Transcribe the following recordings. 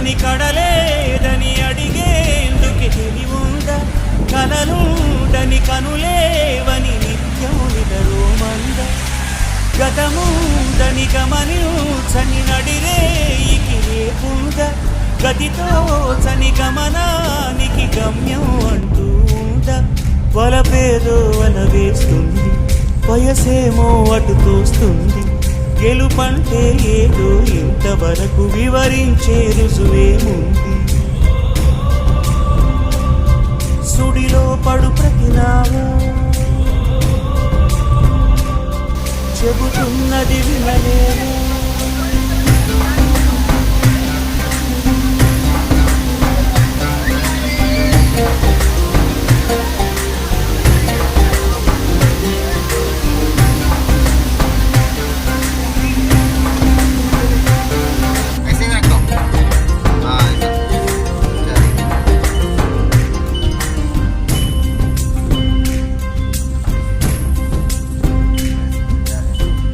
కని కడలేదని అడిగేందుకు తెలివుందా? కలలుండని కనులేవని నిత్యం నిదరోమంద. గతముందని గమనించని నడిరేయికి రేపుందా? గతితో చని గమనానికి గమ్యం అంటూ ఉందా? వలపేదో వల వేస్తుంది, వయసేమో అటు తోస్తుంది. గెలుపంటే ఏదో ఇంతవరకు వివరించే రుజువేముంది? సుడిలో పడు ప్రతినామా చెబుతున్నది వినలేము.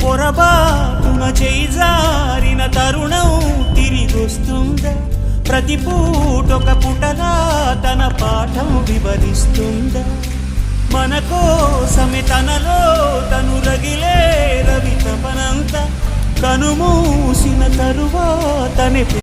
పొరబాటున చేయి జారిన తరుణం తిరిగొస్తుందా? ప్రతి పూటొక పుటలా తన పాఠం వివరిస్తుందా? మన కోసమే తనలో తను రగిలే రవి తపనంతా కనుమూసిన తరువాతనే